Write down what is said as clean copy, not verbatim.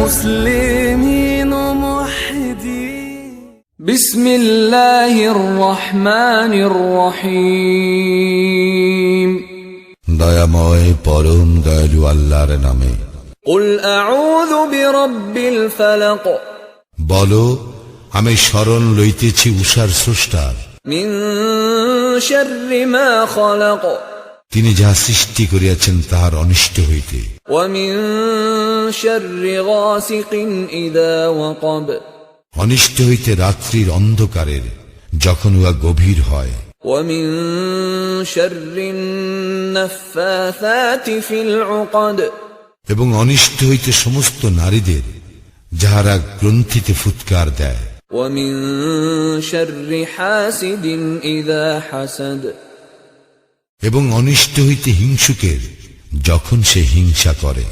مسلمين موحدين بسم الله الرحمن الرحيم দয়াময় পরম দয়ালু আল্লাহর নামে। قل أعوذ برب الفلق বলো, আমি শরণ লইতেছি উষার স্রষ্টার, من شر ما خلق তিনি যাহা সৃষ্টি করিয়াছেন তাহার অনিষ্ট হইতে, ومن شر غاسق إذا وقب অনিষ্ট হইতে রাত্রির অন্ধকারের যখন উহা গভীর হয়, ومن شر النفاثات في العقد এবং অনিষ্ট হইতে সমস্ত নারীদের যাহারা গ্রন্থিতে ফুৎকার দেয়, ومن شر حاسد إذا حسد এবং অনিষ্ট হইতে হিংসুকের যখন সে হিংসা করে।